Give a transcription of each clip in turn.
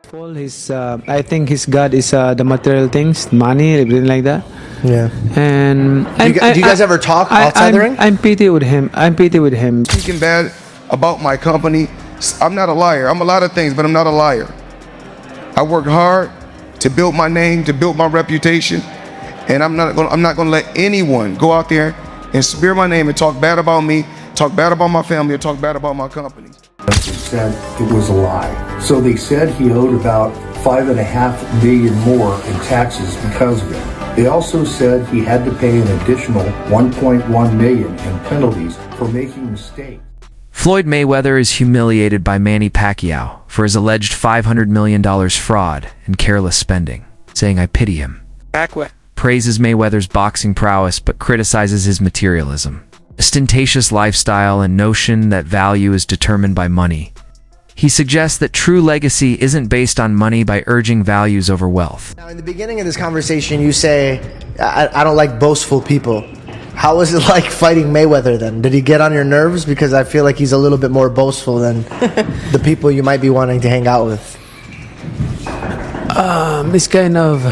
Paul, I think his God is the material things, money, everything like that. Yeah. And Do you guys ever talk outside the ring? I'm pity with him. I'm pity with him. Speaking bad about my company, I'm not a liar. I'm a lot of things, but I'm not a liar. I worked hard to build my name, to build my reputation, and I'm not gonna let anyone go out there and smear my name and talk bad about me, talk bad about my family, or talk bad about my company. They said it was a lie. So they said he owed about $5.5 million more in taxes because of it. They also said he had to pay an additional $1.1 million in penalties for making mistakes. Floyd Mayweather is humiliated by Manny Pacquiao for his alleged $500 million fraud and careless spending, saying, "I pity him." Pacquiao Praises Mayweather's boxing prowess but criticizes his materialism, ostentatious lifestyle, and notion that value is determined by money. He suggests that true legacy isn't based on money by urging values over wealth. Now, in the beginning of this conversation, you say, I don't like boastful people. How was it like fighting Mayweather then? Did he get on your nerves? Because I feel like he's a little bit more boastful than the people you might be wanting to hang out with. It's kind of,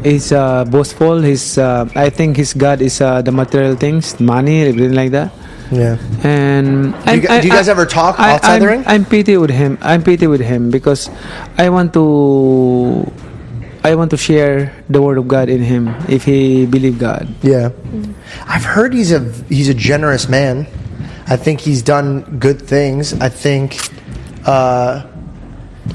he's boastful. I think his God is the material things, money, everything like that. Yeah. And Do you guys ever talk outside the ring? I'm pity with him. I'm pity with him because I want to share the word of God in him if he believe God. Yeah. I've heard he's a generous man. I think he's done good things. I think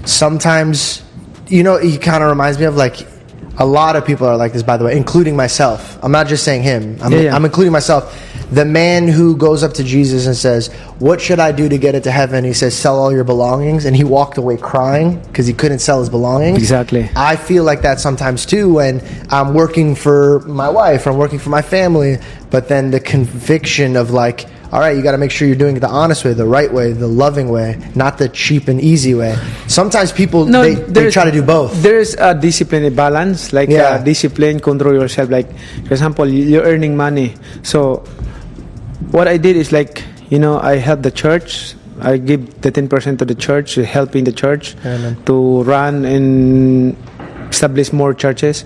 sometimes, he kind of reminds me of like a lot of people are like this, by the way, including myself. I'm not just saying him. I'm including myself. The man who goes up to Jesus and says, "What should I do to get into heaven?" He says, "Sell all your belongings." And he walked away crying because he couldn't sell his belongings. Exactly. I feel like that sometimes too when I'm working for my wife or I'm working for my family. But then the conviction of like, all right, you got to make sure you're doing it the honest way, the right way, the loving way, not the cheap and easy way. Sometimes people, they try to do both. There's a discipline, a balance, like discipline, control yourself. Like, for example, you're earning money. So what I did is like, I help the church. I give the 10% to the church, helping the church to run and establish more churches.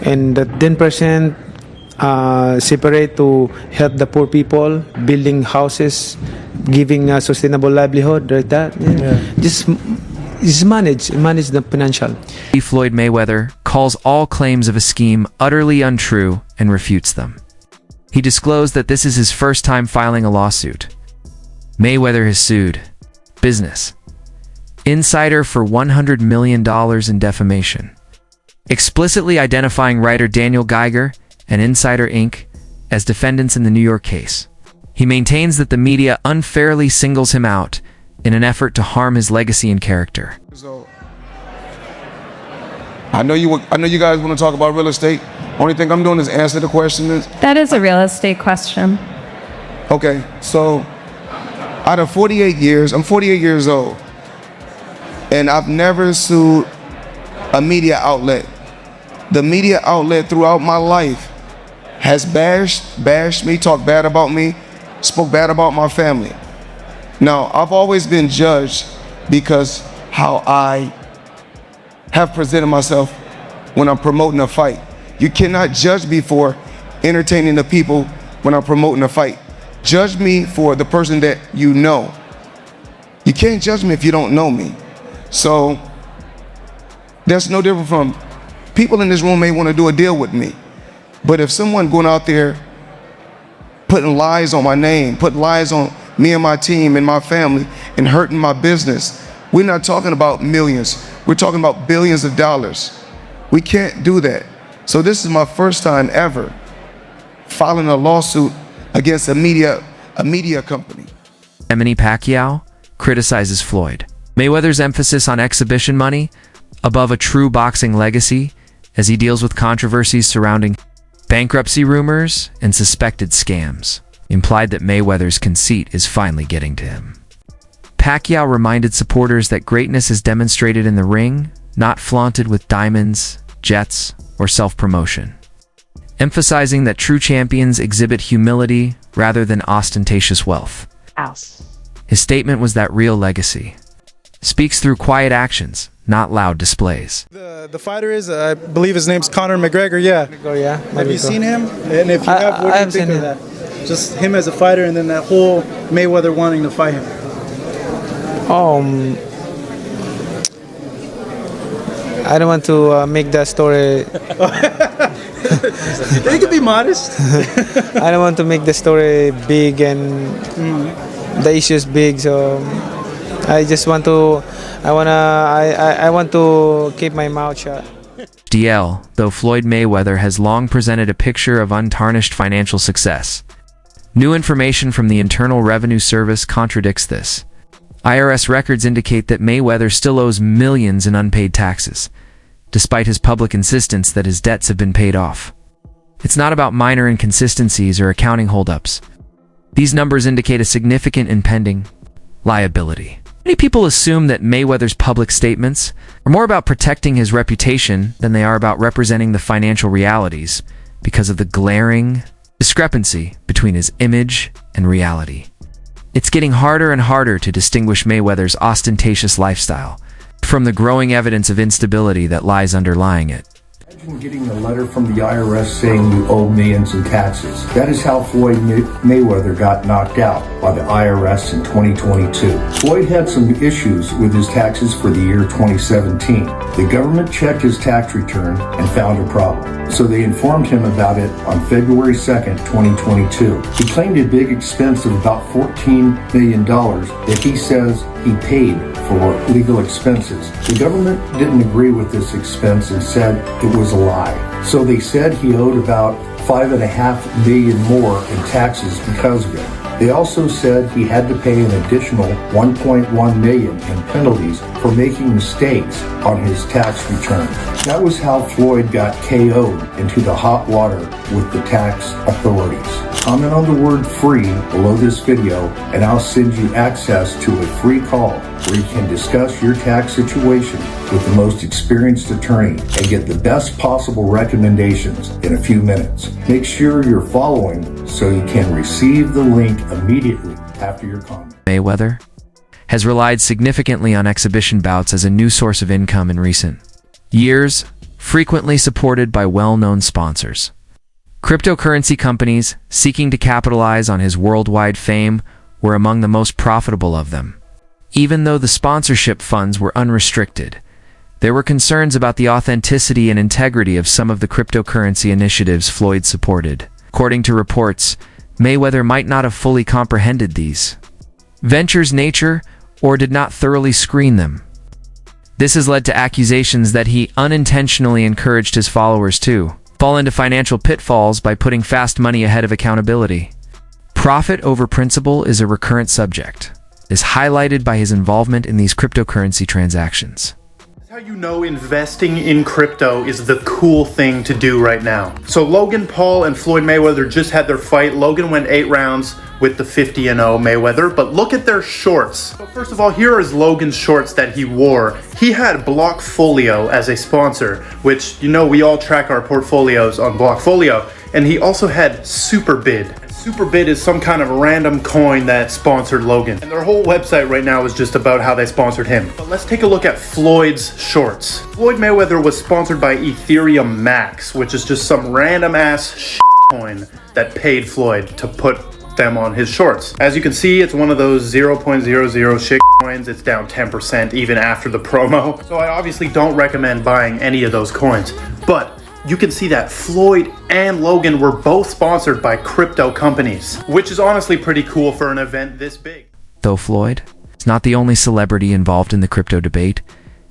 And the 10% separate to help the poor people, building houses, giving a sustainable livelihood, like that. Just manage the financial. Floyd Mayweather calls all claims of a scheme utterly untrue and refutes them. He disclosed that this is his first time filing a lawsuit. Mayweather has sued Business Insider for $100 million in defamation, explicitly identifying writer Daniel Geiger and Insider Inc. as defendants in the New York case. He maintains that the media unfairly singles him out in an effort to harm his legacy and character. So, I know you guys want to talk about real estate. Only thing I'm doing is answer the questions. That is a real estate question. Okay, so out of 48 years, I'm 48 years old, and I've never sued a media outlet. The media outlet throughout my life has bashed me, talked bad about me, spoke bad about my family. Now, I've always been judged because how I have presented myself when I'm promoting a fight. You cannot judge me for entertaining the people when I'm promoting a fight. Judge me for the person that you know. You can't judge me if you don't know me. So that's no different from people in this room may want to do a deal with me. But if someone going out there putting lies on my name, putting lies on me and my team and my family and hurting my business, we're not talking about millions. We're talking about billions of dollars. We can't do that. So this is my first time ever filing a lawsuit against a media company. Manny Pacquiao criticizes Floyd Mayweather's emphasis on exhibition money above a true boxing legacy as he deals with controversies surrounding bankruptcy rumors and suspected scams, implied that Mayweather's conceit is finally getting to him. Pacquiao reminded supporters that greatness is demonstrated in the ring, not flaunted with diamonds, jets, or self-promotion, emphasizing that true champions exhibit humility rather than ostentatious wealth. His statement was that real legacy speaks through quiet actions, not loud displays. The fighter is, I believe his name's Conor McGregor, yeah. Have you seen him? And if you have, what do you think of that? Just him as a fighter and then that whole Mayweather wanting to fight him. I don't want to make that story. They could be modest. I don't want to make the story big and the issues big. So I just want to. I want to keep my mouth shut. DL, though Floyd Mayweather has long presented a picture of untarnished financial success. New information from the Internal Revenue Service contradicts this. IRS records indicate that Mayweather still owes millions in unpaid taxes, despite his public insistence that his debts have been paid off. It's not about minor inconsistencies or accounting holdups. These numbers indicate a significant impending liability. Many people assume that Mayweather's public statements are more about protecting his reputation than they are about representing the financial realities because of the glaring discrepancy between his image and reality. It's getting harder and harder to distinguish Mayweather's ostentatious lifestyle from the growing evidence of instability that lies underlying it. Imagine getting a letter from the IRS saying you owe millions in taxes. That is how Floyd Mayweather got knocked out by the IRS in 2022. Floyd had some issues with his taxes for the year 2017. The government checked his tax return and found a problem. So they informed him about it on February 2nd, 2022. He claimed a big expense of about $14 million that he says he paid for legal expenses. The government didn't agree with this expense and said it was a lie. So they said he owed about $5.5 million more in taxes because of it. They also said he had to pay an additional $1.1 million in penalties for making mistakes on his tax return. That was how Floyd got KO'd into the hot water with the tax authorities. Comment on the word free below this video and I'll send you access to a free call where you can discuss your tax situation with the most experienced attorney and get the best possible recommendations in a few minutes. Make sure you're following so you can receive the link immediately after your comment. Mayweather has relied significantly on exhibition bouts as a new source of income in recent years, frequently supported by well-known sponsors. Cryptocurrency companies seeking to capitalize on his worldwide fame were among the most profitable of them. Even though the sponsorship funds were unrestricted, there were concerns about the authenticity and integrity of some of the cryptocurrency initiatives Floyd supported. According to reports, Mayweather might not have fully comprehended these ventures' nature or did not thoroughly screen them. This has led to accusations that he unintentionally encouraged his followers to fall into financial pitfalls by putting fast money ahead of accountability. Profit over principle is a recurrent subject, is highlighted by his involvement in these cryptocurrency transactions. That's how you know investing in crypto is the cool thing to do right now. So Logan Paul and Floyd Mayweather just had their fight. Logan went 8 rounds with the 50-0 Mayweather, but look at their shorts. So first of all, here is Logan's shorts that he wore. He had Blockfolio as a sponsor, which, you know, we all track our portfolios on Blockfolio, and he also had Superbid. Superbid is some kind of random coin that sponsored Logan. And their whole website right now is just about how they sponsored him. But let's take a look at Floyd's shorts. Floyd Mayweather was sponsored by Ethereum Max, which is just some random ass shit coin that paid Floyd to put them on his shorts. As you can see, it's one of those 0.00 shit coins. It's down 10% even after the promo. So I obviously don't recommend buying any of those coins. But you can see that Floyd and Logan were both sponsored by crypto companies, which is honestly pretty cool for an event this big. Though Floyd is not the only celebrity involved in the crypto debate,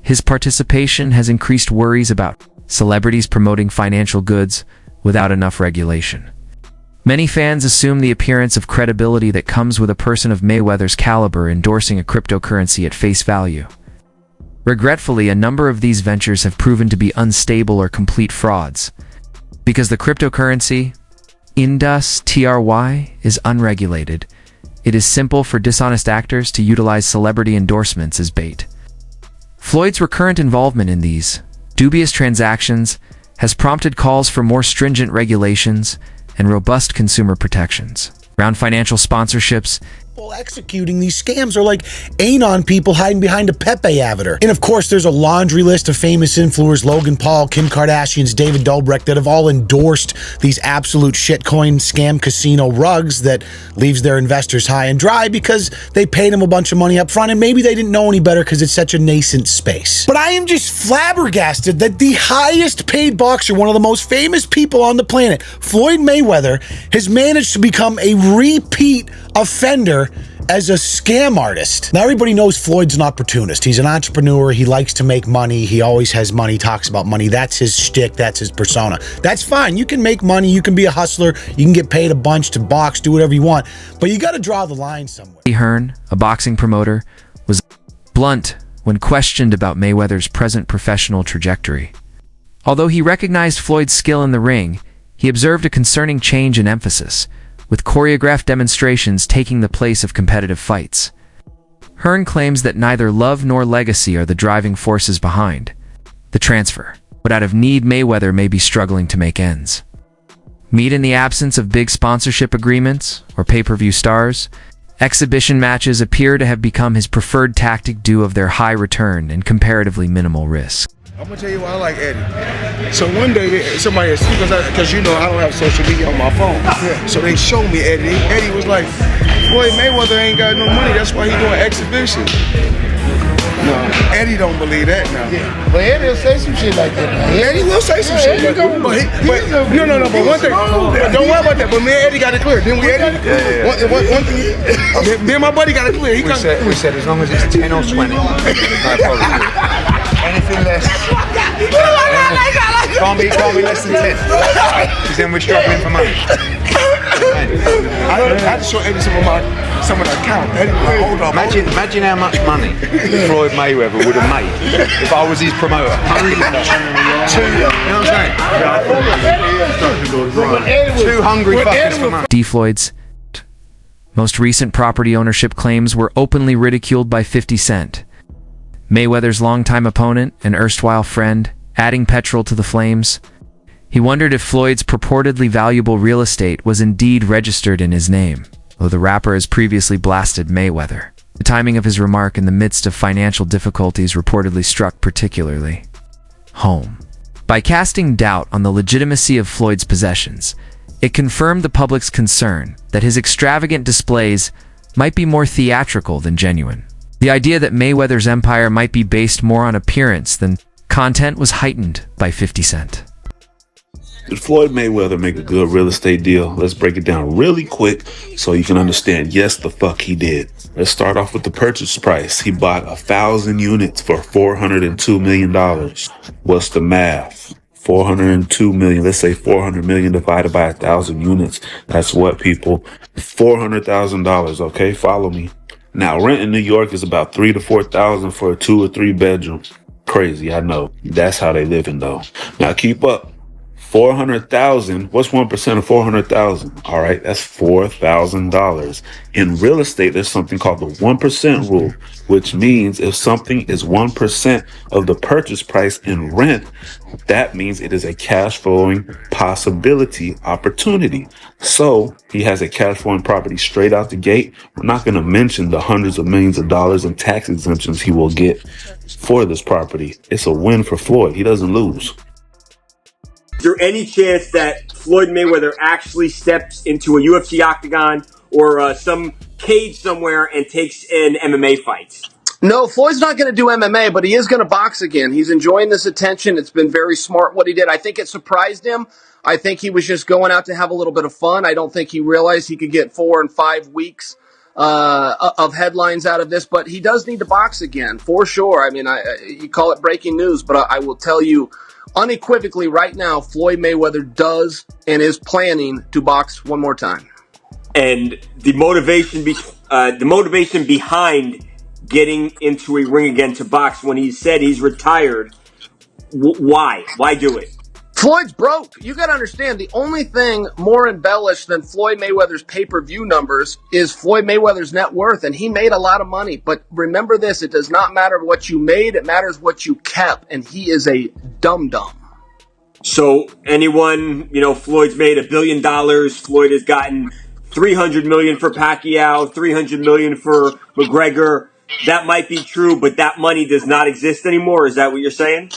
his participation has increased worries about celebrities promoting financial goods without enough regulation. Many fans assume the appearance of credibility that comes with a person of Mayweather's caliber endorsing a cryptocurrency at face value. Regretfully, a number of these ventures have proven to be unstable or complete frauds. Because the cryptocurrency, industry, is unregulated, it is simple for dishonest actors to utilize celebrity endorsements as bait. Floyd's recurrent involvement in these dubious transactions has prompted calls for more stringent regulations and robust consumer protections around financial sponsorships people executing these scams are like anon people hiding behind a Pepe avatar. And of course, there's a laundry list of famous influencers, Logan Paul, Kim Kardashian's David Dobrik, that have all endorsed these absolute shitcoin scam casino rugs that leaves their investors high and dry because they paid them a bunch of money up front and maybe they didn't know any better because it's such a nascent space. But I am just flabbergasted that the highest paid boxer, one of the most famous people on the planet, Floyd Mayweather, has managed to become a repeat offender as a scam artist. Now, everybody knows Floyd's an opportunist. He's an entrepreneur. He likes to make money. He always has money, talks about money. That's his shtick. That's his persona. That's fine. You can make money. You can be a hustler. You can get paid a bunch to box, do whatever you want. But you got to draw the line somewhere. Hearn, a boxing promoter, was blunt when questioned about Mayweather's present professional trajectory. Although he recognized Floyd's skill in the ring, he observed a concerning change in emphasis, with choreographed demonstrations taking the place of competitive fights. Hearn claims that neither love nor legacy are the driving forces behind the transfer, but out of need Mayweather may be struggling to make ends meet in the absence of big sponsorship agreements or pay-per-view stars. Exhibition matches appear to have become his preferred tactic due of their high return and comparatively minimal risk. I'm gonna tell you why I like Eddie. So one day somebody asked me, because you know I don't have social media on my phone. So they showed me Eddie. Eddie was like, Floyd Mayweather ain't got no money, that's why he doing exhibition. No, Eddie don't believe that now. But Eddie will say some shit like that. Eddie will say some shit. But no, one thing, don't worry about that. But me and Eddie got it clear. Didn't we, Eddie? One thing, me and my buddy got it clear. We said as long as it's 10 or 20, no problem. Anything less. Can't be less than 10. Because then we're struggling for money. I had to show Eddie some of the account. Eddie, hold on. Imagine how much money Floyd Mayweather would have made if I was his promoter. You know what I'm saying? Two hungry fuckers for money. Floyd's most recent property ownership claims were openly ridiculed by 50 Cent, Mayweather's longtime opponent and erstwhile friend, adding petrol to the flames. He wondered if Floyd's purportedly valuable real estate was indeed registered in his name, though the rapper has previously blasted Mayweather. The timing of his remark in the midst of financial difficulties reportedly struck particularly home. By casting doubt on the legitimacy of Floyd's possessions, it confirmed the public's concern that his extravagant displays might be more theatrical than genuine. The idea that Mayweather's empire might be based more on appearance than content was heightened by 50 Cent. Did Floyd Mayweather make a good real estate deal? Let's break it down really quick so you can understand. Yes, the fuck he did. Let's start off with the purchase price. He bought 1,000 units for $402 million. What's the math? 402 million. Let's say 400 million divided by 1,000 units. That's what, people? $400,000. Okay, follow me. Now, rent in New York is about $3,000 to $4,000 for a 2 or 3 bedroom. Crazy, I know. That's how they living though. Now keep up. 400,000. What's 1% of 400,000? All right, that's $4,000. In real estate, there's something called the 1% rule, which means if something is 1% of the purchase price in rent, that means it is a cash flowing possibility, opportunity. So he has a cash flowing property straight out the gate. We're not going to mention the hundreds of millions of dollars in tax exemptions he will get for this property. It's a win for Floyd. He doesn't lose. Is there any chance that Floyd Mayweather actually steps into a UFC octagon or some cage somewhere and takes an MMA fight? No, Floyd's not going to do MMA, but he is going to box again. He's enjoying this attention. It's been very smart what he did. I think it surprised him. I think he was just going out to have a little bit of fun. I don't think he realized he could get 4 and 5 weeks of headlines out of this, but he does need to box again, for sure. I mean, you call it breaking news, but I will tell you, unequivocally right now, Floyd Mayweather does and is planning to box one more time. And the motivation behind getting into a ring again to box when he said he's retired, why? Why do it? Floyd's broke. You got to understand, the only thing more embellished than Floyd Mayweather's pay-per-view numbers is Floyd Mayweather's net worth, and he made a lot of money. But remember this, it does not matter what you made, it matters what you kept, and he is a dum-dum. So anyone, Floyd's made $1 billion, Floyd has gotten $300 million for Pacquiao, $300 million for McGregor. That might be true, but that money does not exist anymore. Is that what you're saying?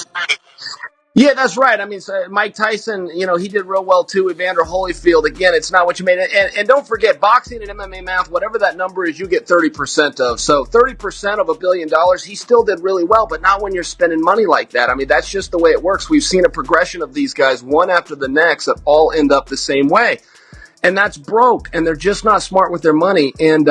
Yeah, that's right. I mean, so Mike Tyson, he did real well too. Evander Holyfield, again, it's not what you made. And don't forget, boxing and MMA math, whatever that number is, you get 30% of. So 30% of $1 billion, he still did really well, but not when you're spending money like that. I mean, that's just the way it works. We've seen a progression of these guys, one after the next, that all end up the same way. And that's broke, and they're just not smart with their money. And,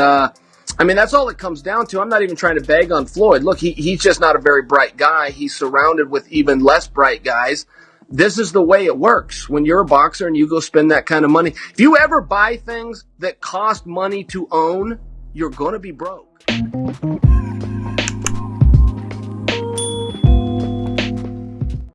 I mean, that's all it comes down to. I'm not even trying to bag on Floyd. Look, he's just not a very bright guy. He's surrounded with even less bright guys. This is the way it works when you're a boxer and you go spend that kind of money. If you ever buy things that cost money to own, you're going to be broke.